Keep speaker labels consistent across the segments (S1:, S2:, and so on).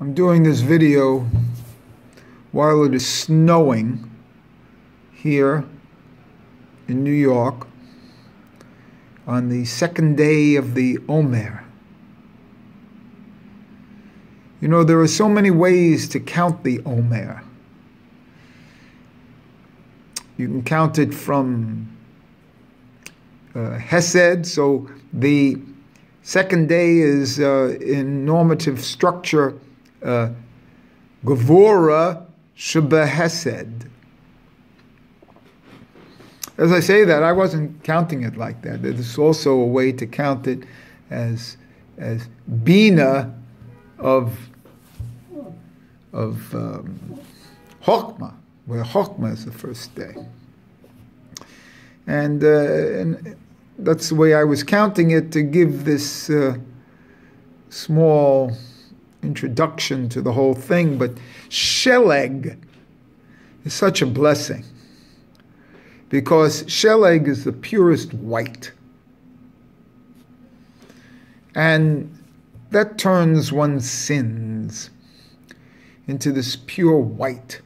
S1: I'm doing this video while it is snowing here in New York on the second day of the Omer. You know, there are so many ways to count the Omer. You can count it from Hesed, so the second day is in normative structure Gevura Shebehesed. As I say that, I wasn't counting it like that. There's also a way to count it as Bina of Chokmah, where Chokmah is the first day. And that's the way I was counting it, to give this small introduction to the whole thing. But Sheleg is such a blessing, because Sheleg is the purest white. And that turns one's sins into this pure white.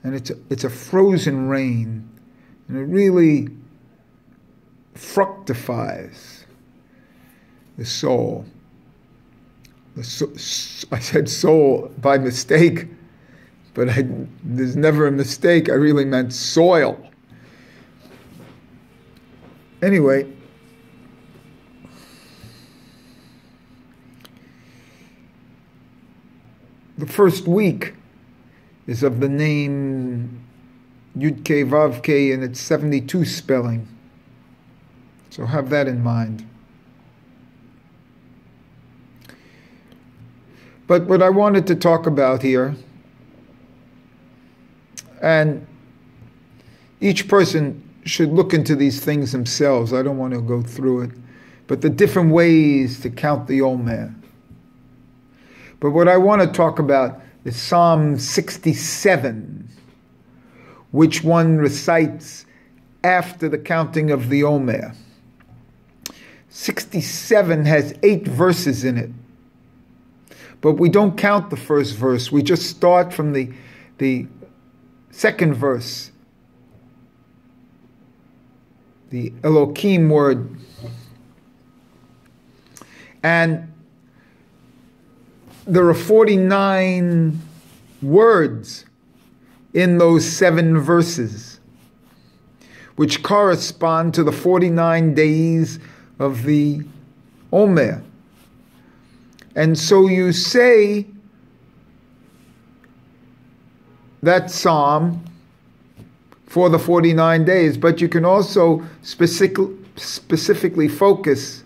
S1: And it's a frozen rain, and it really fructifies the soul. I said soul by mistake, but there's never a mistake. I really meant soil. Anyway, the first week is of the name Yud-K Vav-K, and it's 72 spelling. So have that in mind. But what I wanted to talk about here, and each person should look into these things themselves. I don't want to go through it. But the different ways to count the Omer. But what I want to talk about is Psalm 67, which one recites after the counting of the Omer. 67 has 8 verses in it. But we don't count the first verse. We just start from the second verse. The Elohim word. And there are 49 words in those 7 verses, which correspond to the 49 days of the Omer. And so you say that psalm for the 49 days, but you can also specifically focus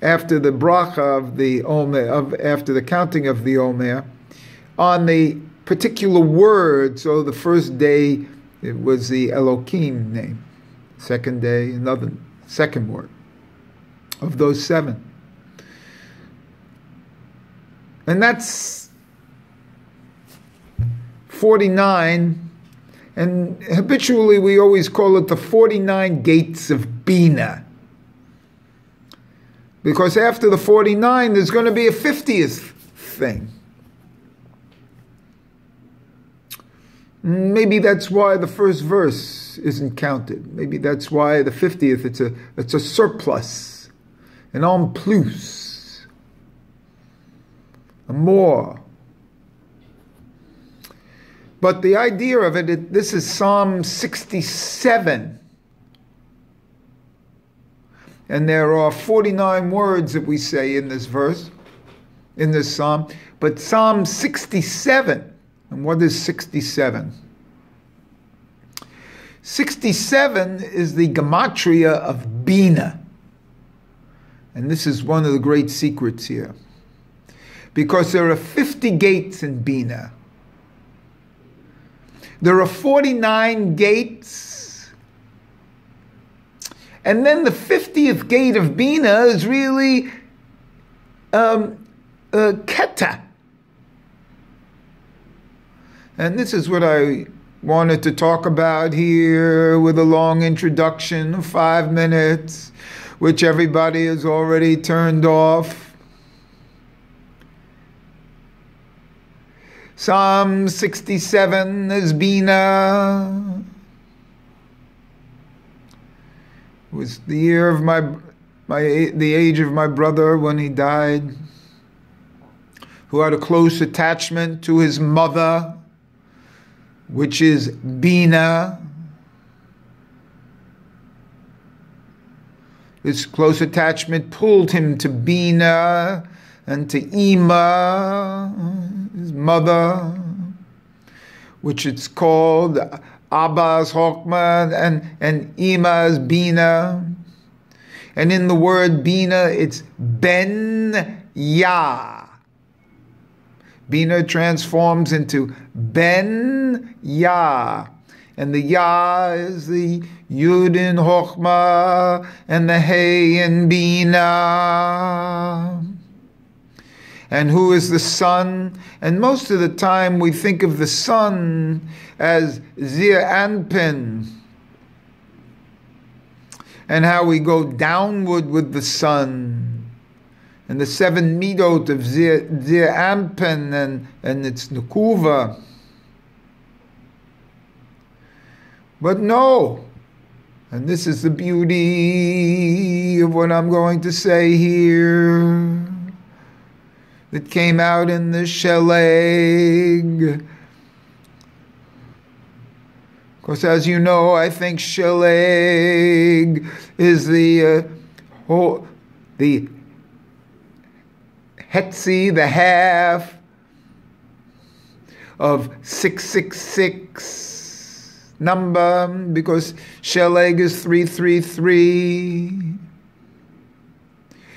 S1: after the bracha of the Omer, after the counting of the Omer, on the particular word. So the first day, it was the Elohim name. Second day, another second word of those 7. And that's 49, and habitually we always call it the 49 gates of Bina. Because after the 49, there's going to be a 50th thing. Maybe that's why the first verse isn't counted. Maybe that's why the 50th, it's a surplus, an en plus. More. But the idea of it, this is Psalm 67. And there are 49 words that we say in this verse, in this psalm. But Psalm 67, and what is 67? 67 is the gematria of Bina. And this is one of the great secrets here. Because there are 50 gates in Bina. There are 49 gates. And then the 50th gate of Bina is really Keta. And this is what I wanted to talk about here with a long introduction of 5 minutes, which everybody has already turned off. Psalm 67 is Bina. It was the year of the age of my brother when he died, who had a close attachment to his mother, which is Bina. This close attachment pulled him to Bina and to Ima, his mother, which it's called Abba's Chokmah and Ima's Bina. And in the word Bina, it's Ben Yah. Bina transforms into Ben Yah. And the Yah is the Yud in Chokmah and the Hey in Bina. And who is the sun? And most of the time we think of the sun as Zir Anpin, and how we go downward with the sun, and the 7 midot of Zir Anpin and its Nukuva. But no, and this is the beauty of what I'm going to say here, that came out in the Sheleg. Because as you know, I think Sheleg is the Hetzi, the half of 666 number, because Sheleg is 333.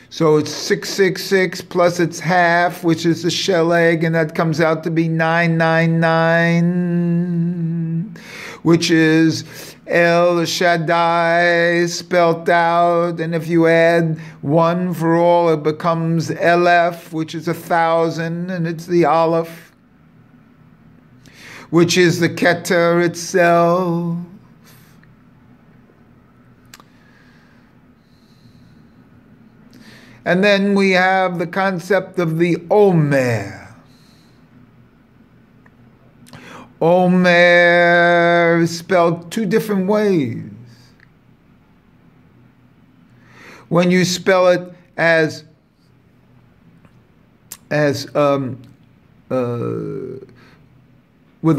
S1: So it's 666 plus its half, which is the Sheleg, and that comes out to be 999, which is El Shaddai spelt out. And if you add 1 for all, it becomes Elef, which is 1,000, and it's the Aleph, which is the Keter itself. And then we have the concept of the Omer. Omer is spelled 2 different ways. When you spell it as with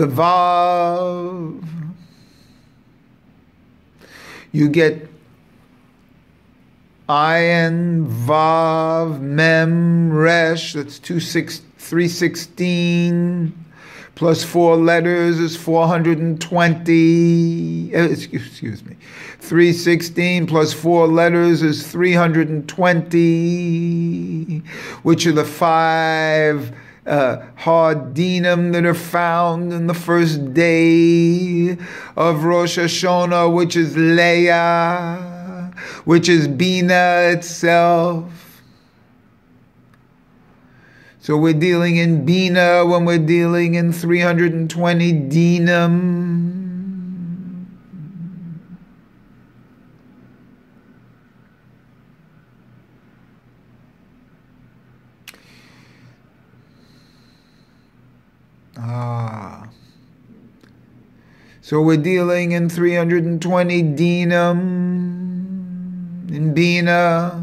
S1: a vav, you get Ayin, Vav, Mem, Resh, that's 316, plus 4 letters is 420, excuse me, 316 plus 4 letters is 320, which are the 5 hard dinim that are found in the first day of Rosh Hashanah, which is Leah, which is Bina itself. So we're dealing in Bina when we're dealing in 320 dinim. So we're dealing in 320 dinim in Bina.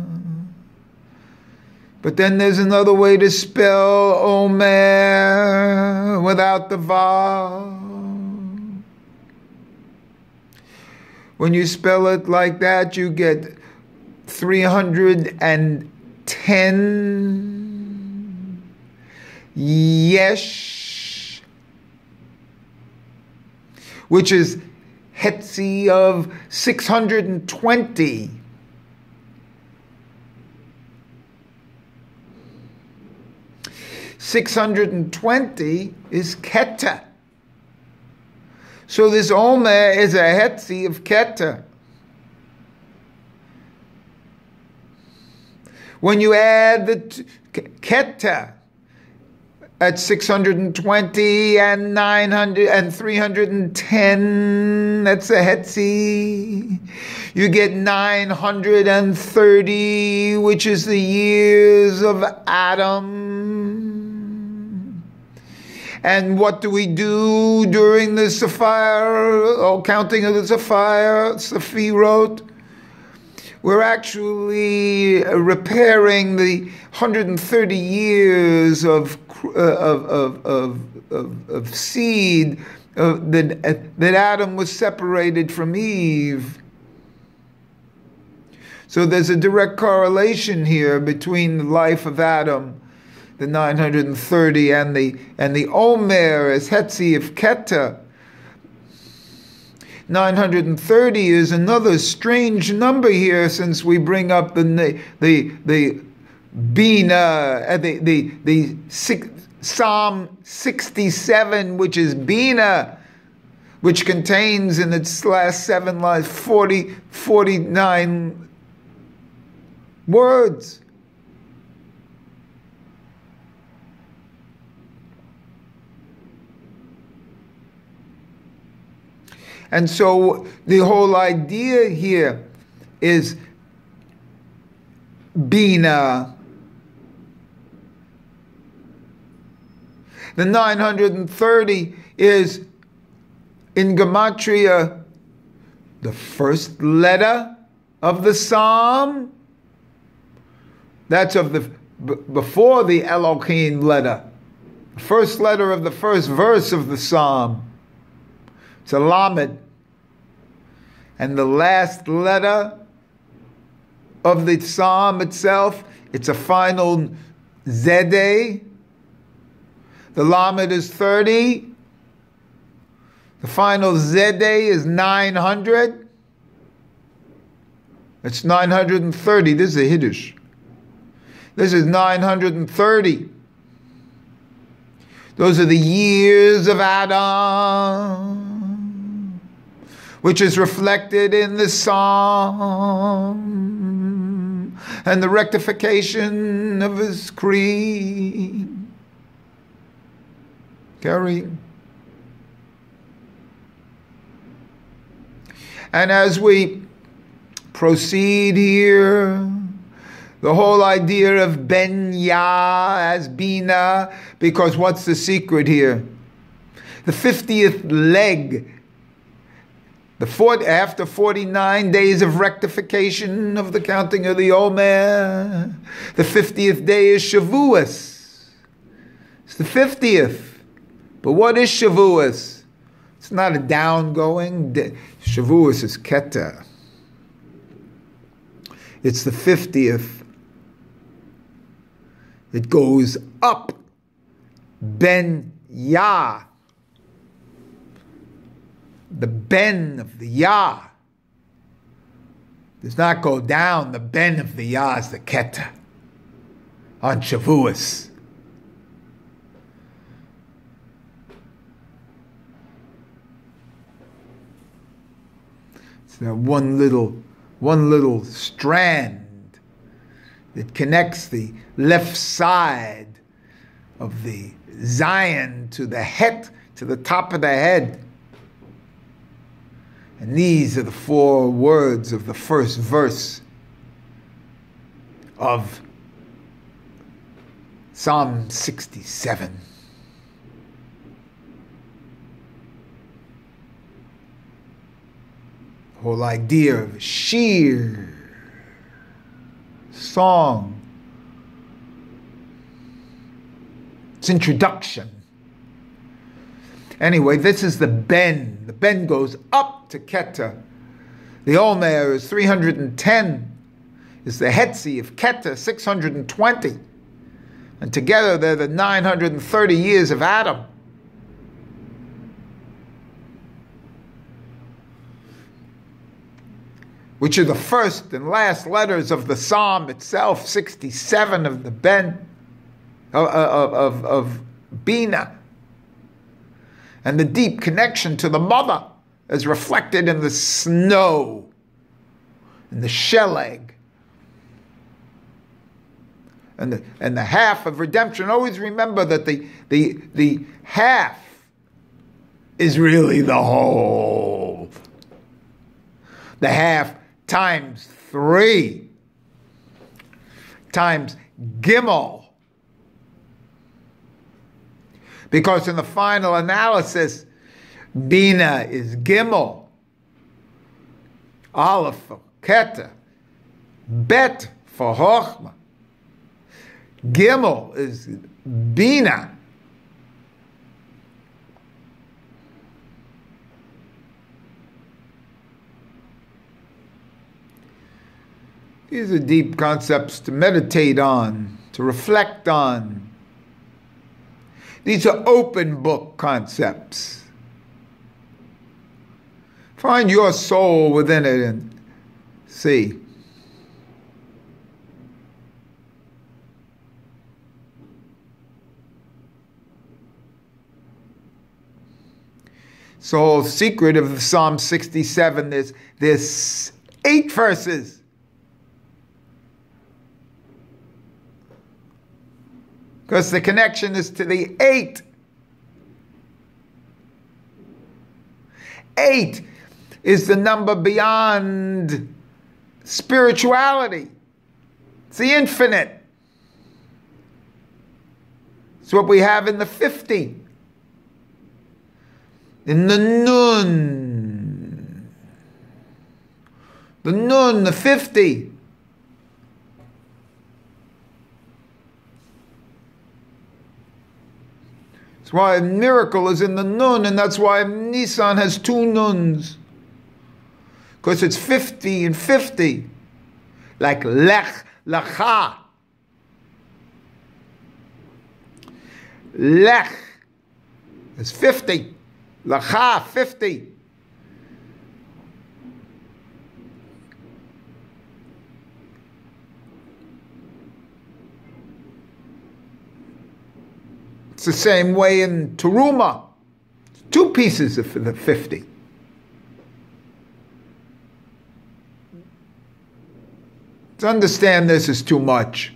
S1: But then there's another way to spell Omer without the Vav. When you spell it like that, you get 310 Yesh, which is Hetzi of 620. $620 is Keta. So this Omer is a Hetzi of Keta. When you add the Keta at 620 and 900 and 310, that's a Hetzi. You get 930, which is the years of Adam. And what do we do during the counting of the Sefirot? We're actually repairing the 130 years of seed that Adam was separated from Eve. So there's a direct correlation here between the life of Adam, the 930, and the Omer as Hetzi of Keter. 930 is another strange number here, since we bring up the Bina, the Psalm 67, which is Bina, which contains in its last 7 lines 49 words. And so the whole idea here is Bina. The 930 is in Gematria the first letter of the psalm. That's before the Elohim letter. The first letter of the first verse of the psalm. It's a Lamed. And the last letter of the psalm itself, it's a final Zede. The Lamed is 30. The final Zede is 900. It's 930. This is a Hiddush. This is 930. Those are the years of Adam, which is reflected in the psalm and the rectification of his creed. Carry. And as we proceed here, the whole idea of Ben Yah as Bina, because what's the secret here? The 50th leg, after 49 days of rectification of the counting of the Omer, the 50th day is Shavuos. It's the 50th. But what is Shavuos? It's not a down-going day. Shavuos is Keter. It's the 50th. It goes up. Ben Yah. The Ben of the Yah does not go down. The Ben of the Yah is the Keter on Shavuos. It's that one little strand that connects the left side of the Zion to the het, to the top of the head. And these are the 4 words of the first verse of Psalm 67. The whole idea of shir, song, its introduction. Anyway, this is the Ben. The Ben goes up to Keter. The Omer is 310. Is the Hetzi of Keter, 620. And together they're the 930 years of Adam. Which are the first and last letters of the Psalm itself, 67 of the Ben, of Bina. And the deep connection to the mother is reflected in the snow, in the sheleg, and the half of redemption. Always remember that the half is really the whole. The half times 3 times Gimel. Because in the final analysis, Bina is Gimel, Aleph for Keter, Bet for Chochmah. Gimel is Bina. These are deep concepts to meditate on, to reflect on. These are open book concepts. Find your soul within it and see. So, the whole secret of Psalm 67 is there's 8 verses. Because the connection is to the 8. 8 is the number beyond spirituality. It's the infinite. It's what we have in the 50. In the Nun. The Nun, the 50. That's why a miracle is in the Nun, and that's why Nisan has 2 Nuns. Because it's 50 and 50. Like Lech, Lecha. Lech is 50. Lecha, 50. It's the same way in Teruma. 2 pieces of the 50. To understand this is too much.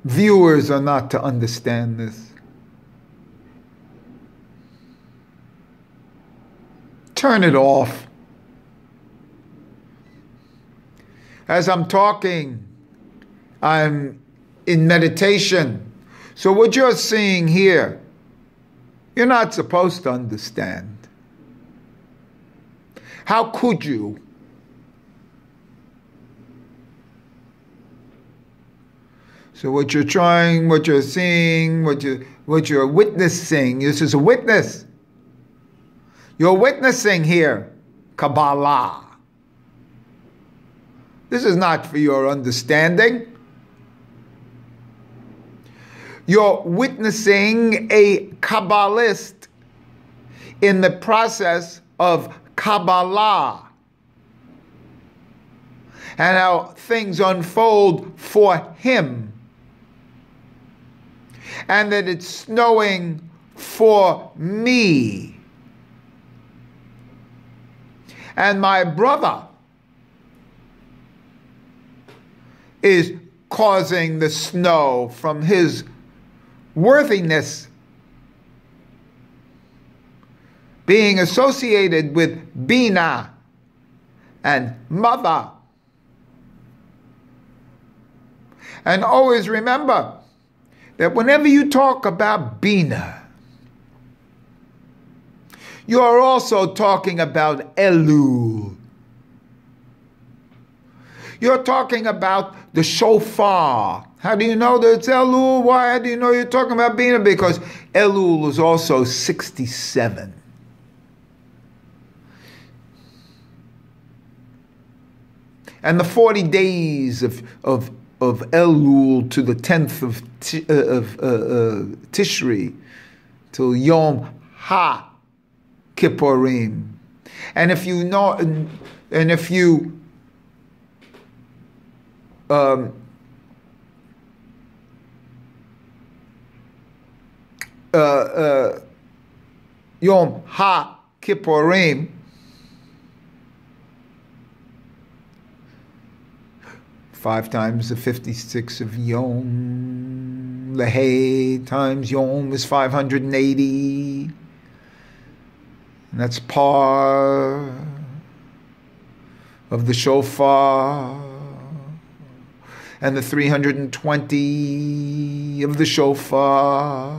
S1: Viewers are not to understand this. Turn it off. As I'm talking, I'm in meditation. So what you're seeing here, you're not supposed to understand. How could you? So what you're trying, what you're seeing, what you're witnessing, this is a witness. You're witnessing here, Kabbalah. This is not for your understanding. You're witnessing a Kabbalist in the process of Kabbalah and how things unfold for him, and that it's snowing for me. And my brother is causing the snow from his worthiness, being associated with Bina and mother. And always remember that whenever you talk about Bina, you are also talking about Elul. You're talking about the shofar. How do you know that it's Elul? Why do you know you're talking about Bina? Because Elul is also 67. And the 40 days of Elul to the 10th of Tishri, till Yom HaKippurim. And if you know, and if you Yom HaKippurim, 5 times the 56 of Yom, Lehei times Yom is 580, and that's par of the shofar. And the 320 of the shofar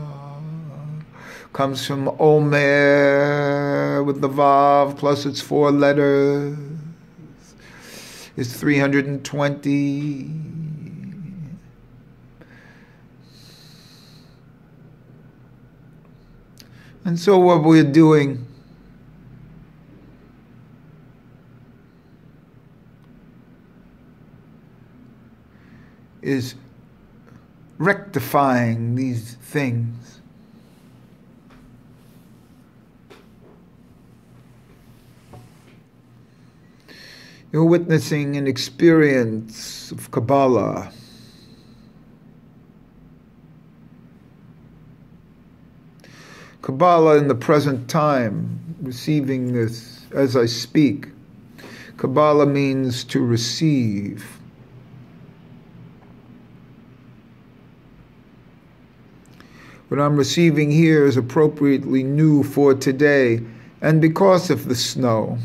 S1: comes from Omer with the Vav plus its 4 letters is 320. And so what we're doing is rectifying these things. You're witnessing an experience of Kabbalah. Kabbalah in the present time, receiving this as I speak. Kabbalah means to receive. What I'm receiving here is appropriately new for today, and because of the snow,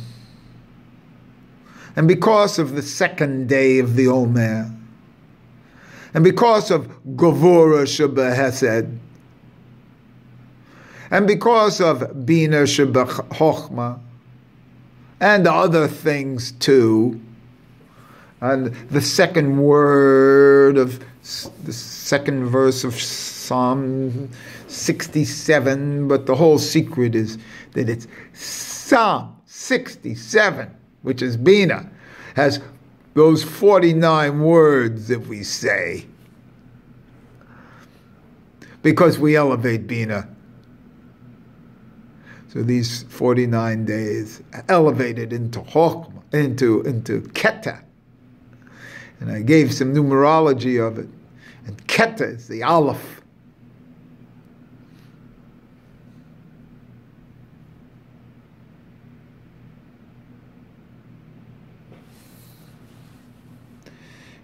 S1: and because of the second day of the Omer, and because of Gevura Shebehesed, and because of Bina Shebechochma, and other things too, and the second word of the second verse of Psalm 67, but the whole secret is that it's Psalm 67, which is Bina, has those 49 words that we say, because we elevate Bina. So these 49 days elevated into Chochmah, into Keta. And I gave some numerology of it. And Keta is the Aleph.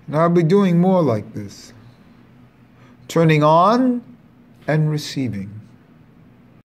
S1: And I'll be doing more like this. Turning on and receiving.